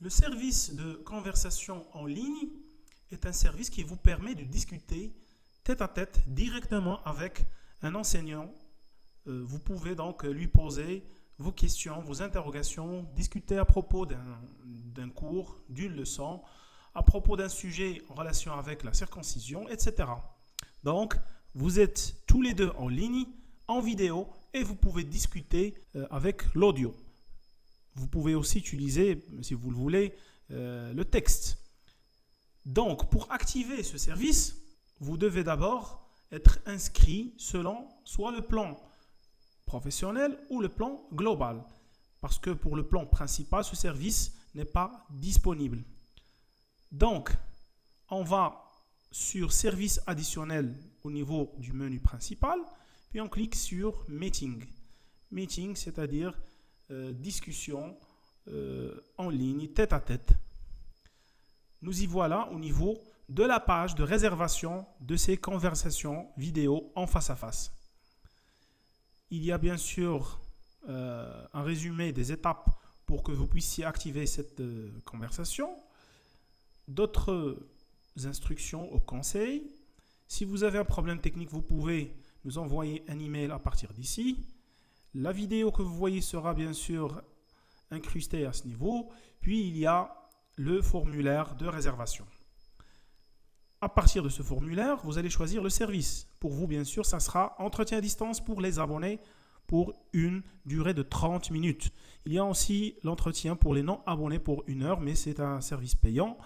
Le service de conversation en ligne est un service qui vous permet de discuter tête à tête directement avec un enseignant. Vous pouvez donc lui poser vos questions, vos interrogations, discuter à propos d'un cours, d'une leçon, à propos d'un sujet en relation avec la circoncision, etc. Donc, vous êtes tous les deux en ligne, en vidéo, et vous pouvez discuter avec l'audio. Vous pouvez aussi utiliser, si vous le voulez, le texte. Donc, pour activer ce service, vous devez d'abord être inscrit selon soit le plan professionnel ou le plan global. Parce que pour le plan principal, ce service n'est pas disponible. Donc, on va sur service additionnel au niveau du menu principal, puis on clique sur Meeting. Meeting, c'est-à-dire discussion en ligne, tête à tête. Nous y voilà au niveau de la page de réservation de ces conversations vidéo en face à face. Il y a bien sûr un résumé des étapes pour que vous puissiez activer cette conversation. D'autres instructions au conseil. Si vous avez un problème technique, vous pouvez nous envoyer un email à partir d'ici. La vidéo que vous voyez sera bien sûr incrustée à ce niveau. Puis il y a le formulaire de réservation. À partir de ce formulaire, vous allez choisir le service. Pour vous, bien sûr, ça sera entretien à distance pour les abonnés pour une durée de 30 minutes. Il y a aussi l'entretien pour les non-abonnés pour 1 heure, mais c'est un service payant,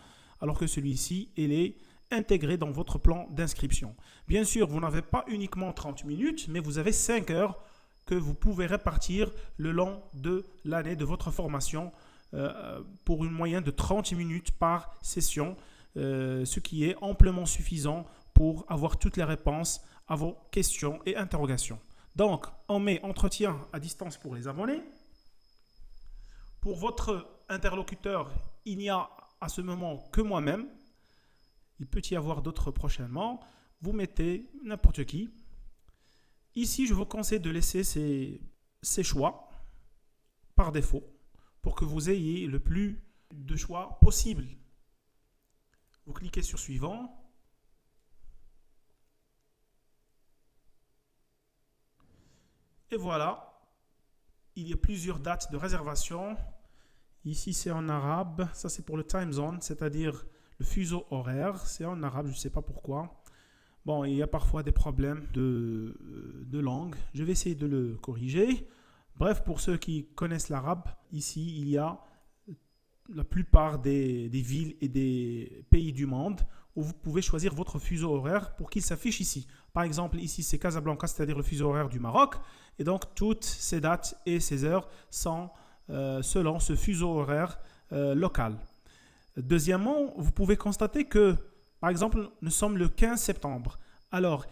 alors que celui-ci, il est intégré dans votre plan d'inscription. Bien sûr, vous n'avez pas uniquement 30 minutes, mais vous avez 5 heures que vous pouvez répartir le long de l'année de votre formation pour une moyenne de 30 minutes par session, ce qui est amplement suffisant pour avoir toutes les réponses à vos questions et interrogations. Donc, on met entretien à distance pour les abonnés. Pour votre interlocuteur, il n'y a à ce moment que moi-même. Il peut y avoir d'autres prochainement. Vous mettez n'importe qui. Ici, je vous conseille de laisser ces choix par défaut pour que vous ayez le plus de choix possible. Vous cliquez sur suivant. Et voilà, il y a plusieurs dates de réservation. Ici, c'est en arabe. Ça, c'est pour le time zone, c'est-à-dire le fuseau horaire. C'est en arabe, je ne sais pas pourquoi. Bon, il y a parfois des problèmes de langue. Je vais essayer de le corriger. Bref, pour ceux qui connaissent l'arabe, ici, il y a la plupart des villes et des pays du monde où vous pouvez choisir votre fuseau horaire pour qu'il s'affiche ici. Par exemple, ici, c'est Casablanca, c'est-à-dire le fuseau horaire du Maroc. Et donc, toutes ces dates et ces heures sont selon ce fuseau horaire local. Deuxièmement, vous pouvez constater que, par exemple, nous sommes le 15 septembre. Alors,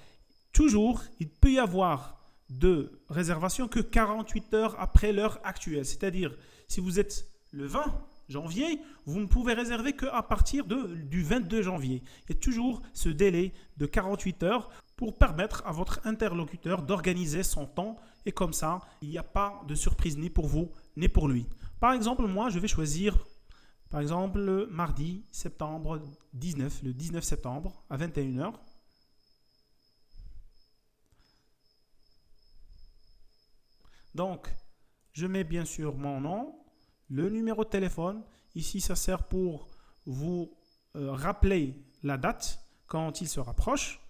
toujours, il peut y avoir de réservation que 48 heures après l'heure actuelle. C'est-à-dire, si vous êtes le 20 janvier, vous ne pouvez réserver qu'à partir du 22 janvier. Il y a toujours ce délai de 48 heures pour permettre à votre interlocuteur d'organiser son temps et comme ça, il n'y a pas de surprise ni pour vous ni pour lui. Par exemple, moi, je vais choisir, par exemple, le mardi septembre 19, le 19 septembre à 21 heures. Donc, je mets bien sûr mon nom, le numéro de téléphone. Ici, ça sert pour vous rappeler la date quand il se rapproche.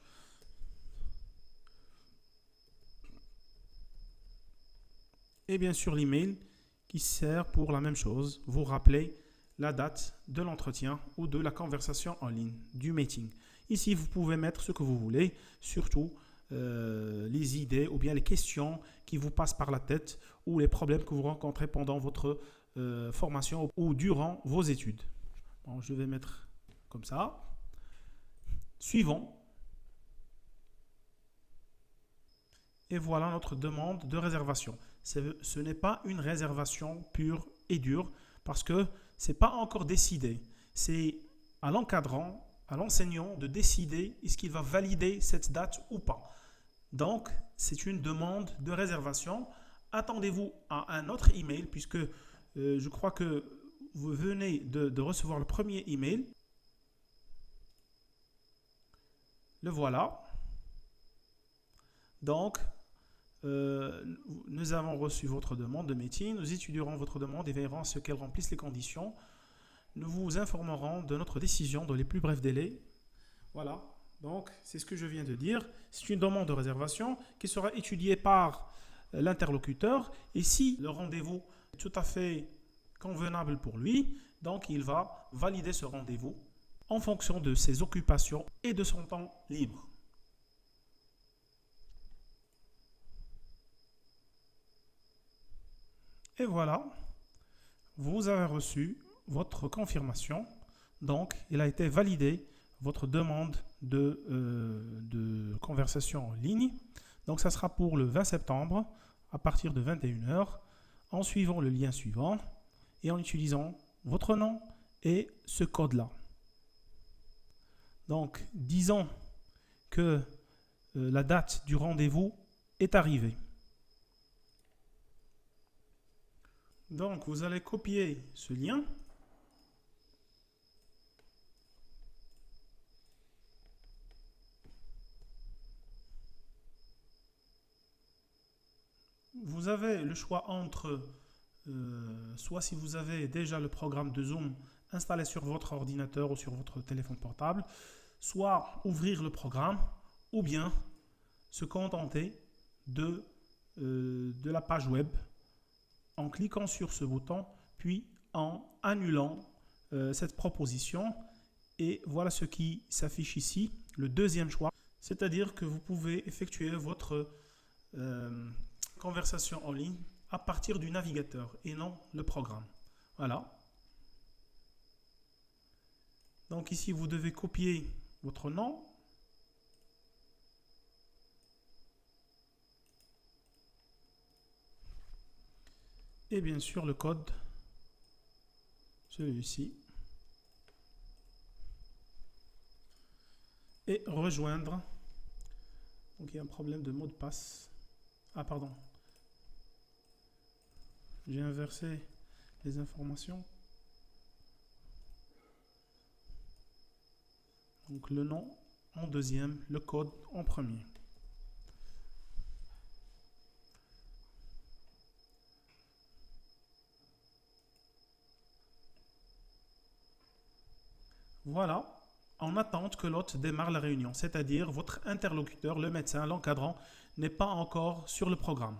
Et bien sûr, l'email qui sert pour la même chose, vous rappeler la date de l'entretien ou de la conversation en ligne, du meeting. Ici, vous pouvez mettre ce que vous voulez, surtout les idées ou bien les questions qui vous passent par la tête ou les problèmes que vous rencontrez pendant votre formation ou durant vos études. Bon, je vais mettre comme ça. Suivant. Et voilà notre demande de réservation. Ce n'est pas une réservation pure et dure parce que ce n'est pas encore décidé. C'est à l'encadrant, à l'enseignant de décider est-ce qu'il va valider cette date ou pas. Donc, c'est une demande de réservation. Attendez-vous à un autre email puisque je crois que vous venez de recevoir le premier email. Le voilà. Donc, nous avons reçu votre demande de meeting. Nous étudierons votre demande et verrons ce qu'elle remplisse les conditions. Nous vous informerons de notre décision dans les plus brefs délais. Voilà. Donc, c'est ce que je viens de dire. C'est une demande de réservation qui sera étudiée par l'interlocuteur. Et si le rendez-vous est tout à fait convenable pour lui, donc il va valider ce rendez-vous en fonction de ses occupations et de son temps libre. Et voilà, vous avez reçu votre confirmation. Donc, il a été validé, votre demande de conversation en ligne. Donc, ça sera pour le 20 septembre à partir de 21 h en suivant le lien suivant et en utilisant votre nom et ce code-là. Donc, disons que la date du rendez-vous est arrivée. Donc, vous allez copier ce lien. Vous avez le choix entre, soit si vous avez déjà le programme de Zoom installé sur votre ordinateur ou sur votre téléphone portable, soit ouvrir le programme ou bien se contenter de la page web en cliquant sur ce bouton, puis en annulant cette proposition. Et voilà ce qui s'affiche ici, le deuxième choix. C'est-à-dire que vous pouvez effectuer votre conversation en ligne à partir du navigateur et non le programme. Voilà. Donc ici, vous devez copier votre nom. Et bien sûr le code, celui-ci. Et rejoindre. Donc il y a un problème de mot de passe. Ah pardon. J'ai inversé les informations. Donc le nom en deuxième, le code en premier. Voilà, en attente que l'hôte démarre la réunion, c'est-à-dire votre interlocuteur, le médecin, l'encadrant, n'est pas encore sur le programme.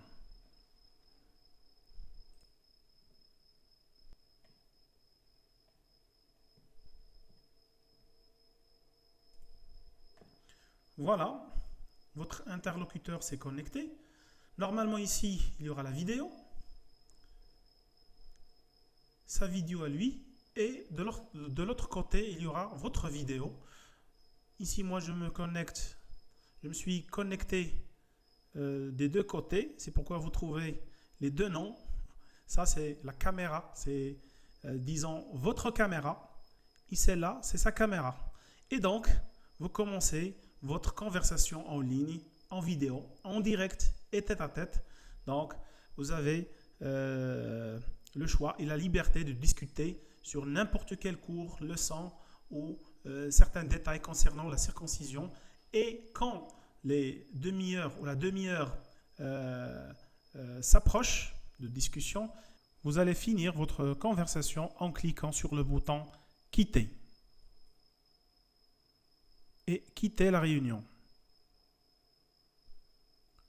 Voilà, votre interlocuteur s'est connecté. Normalement ici, il y aura la vidéo, sa vidéo à lui, et de l'autre côté, il y aura votre vidéo. Ici, moi, je me suis connecté des deux côtés. C'est pourquoi vous trouvez les deux noms. Ça, c'est la caméra. C'est, disons, votre caméra. Et celle-là, c'est sa caméra. Et donc, vous commencez votre conversation en ligne, en vidéo, en direct et tête à tête. Donc, vous avez le choix et la liberté de discuter sur n'importe quel cours, leçon ou certains détails concernant la circoncision. Et quand les demi-heures ou la demi-heure s'approchent de discussion, vous allez finir votre conversation en cliquant sur le bouton « Quitter » et quitter la réunion.